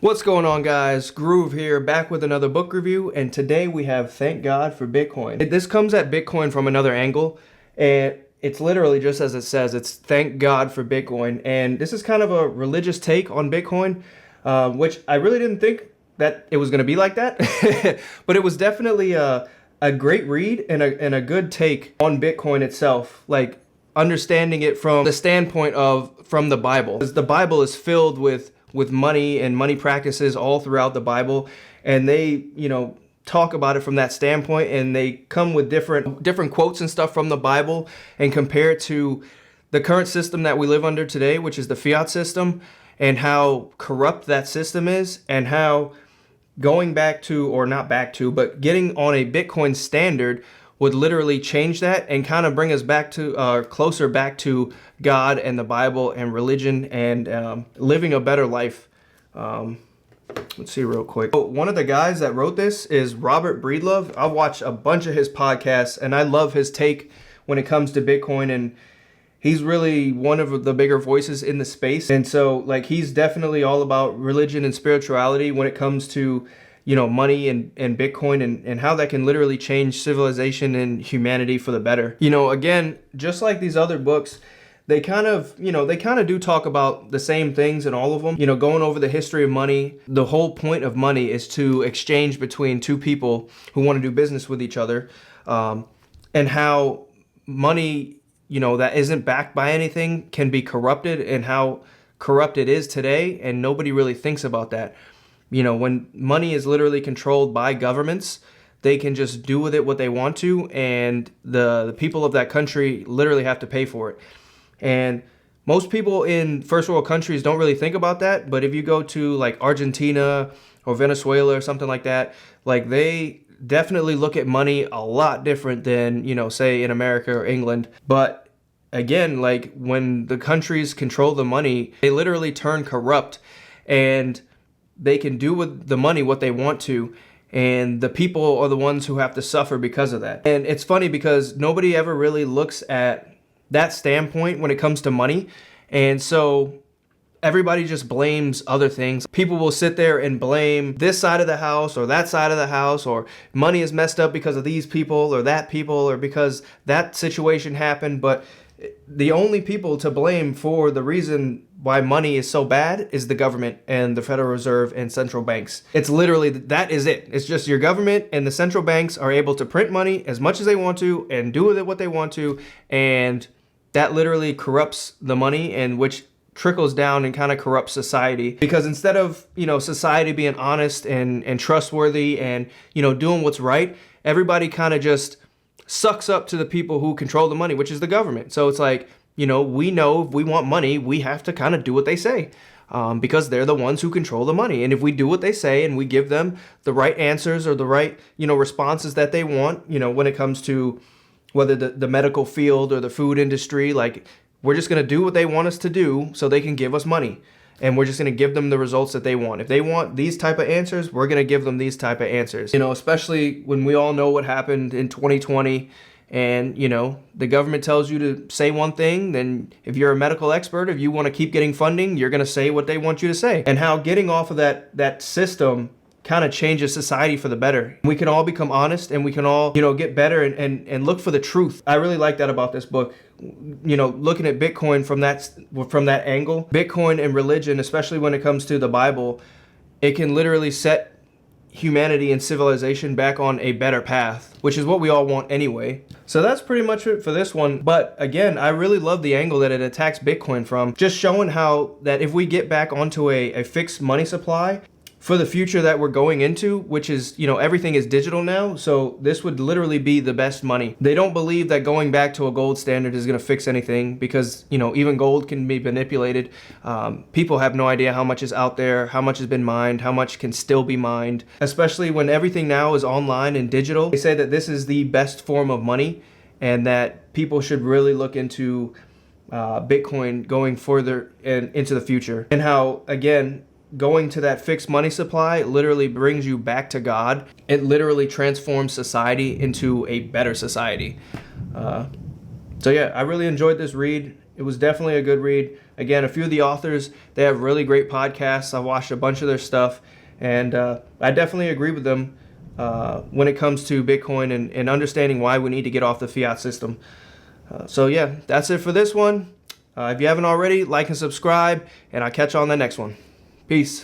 What's going on, guys? Groove here, back with another book review, and today we have Thank God for Bitcoin. This comes at Bitcoin from another angle, and it's literally just as it says. It's Thank God for Bitcoin, and this is kind of a religious take on Bitcoin, which I really didn't think that it was going to be like that, but it was definitely a great read and a good take on Bitcoin itself, like understanding it from the standpoint of from the Bible. Because the Bible is filled with money and money practices all throughout the Bible, and they talk about it from that standpoint, and they come with different quotes and stuff from the Bible and compare it to the current system that we live under today, which is the fiat system, and how corrupt that system is, and how going back to, or not back to, but getting on a Bitcoin standard would literally change that and kind of bring us back to closer back to God and the Bible and religion and living a better life. Let's see real quick. One of the guys that wrote this is Robert Breedlove. I've watched a bunch of his podcasts and I love his take when it comes to Bitcoin, and he's really one of the bigger voices in the space. And so like he's definitely all about religion and spirituality when it comes to money and Bitcoin and how that can literally change civilization and humanity for the better. Again, just like these other books, they kind of do talk about the same things in all of them. Going over the history of money. The whole point of money is to exchange between two people who want to do business with each other, and how money, that isn't backed by anything can be corrupted, and how corrupt it is today, and nobody really thinks about that. When money is literally controlled by governments, they can just do with it what they want to, and the people of that country literally have to pay for it. And most people in first world countries don't really think about that, but if you go to like Argentina or Venezuela or something like that, like they definitely look at money a lot different than, say in America or England. But again, like when the countries control the money, they literally turn corrupt, and they can do with the money what they want to, and the people are the ones who have to suffer because of that. And it's funny because nobody ever really looks at that standpoint when it comes to money, and so everybody just blames other things. People will sit there and blame this side of the house or that side of the house, or money is messed up because of these people or that people, or because that situation happened. But the only people to blame for the reason why money is so bad is the government and the Federal Reserve and central banks. It's literally, that is it. It's just your government and the central banks are able to print money as much as they want to and do with it what they want to, and that literally corrupts the money, and which trickles down and kind of corrupts society. Because instead of society being honest and trustworthy and doing what's right, everybody kind of just sucks up to the people who control the money, which is the government. So it's like, we know if we want money, we have to kind of do what they say, because they're the ones who control the money. And if we do what they say and we give them the right answers or the right, responses that they want, when it comes to whether the medical field or the food industry, like we're just going to do what they want us to do so they can give us money. And we're just going to give them the results that they want. If they want these type of answers, we're going to give them these type of answers. Especially when we all know what happened in 2020, and, the government tells you to say one thing, then if you're a medical expert, if you want to keep getting funding, you're going to say what they want you to say. And how getting off of that system kind of changes society for the better. We can all become honest, and we can all, get better and look for the truth. I really like that about this book. Looking at Bitcoin from that angle, Bitcoin and religion, especially when it comes to the Bible, it can literally set humanity and civilization back on a better path, which is what we all want anyway. So that's pretty much it for this one. But again, I really love the angle that it attacks Bitcoin from, just showing how that if we get back onto a fixed money supply for the future that we're going into, which is, everything is digital now. So this would literally be the best money. They don't believe that going back to a gold standard is going to fix anything, because, even gold can be manipulated. People have no idea how much is out there, how much has been mined, how much can still be mined, especially when everything now is online and digital. They say that this is the best form of money, and that people should really look into Bitcoin going further and into the future, and how, again, going to that fixed money supply literally brings you back to God. It literally transforms society into a better society. So yeah, I really enjoyed this read, It was definitely a good read. Again, a few of the authors, they have really great podcasts. I watched a bunch of their stuff, and I definitely agree with them when it comes to Bitcoin and understanding why we need to get off the fiat system. So yeah, that's it for this one. If you haven't already, like and subscribe, and I'll catch you on the next one. Peace.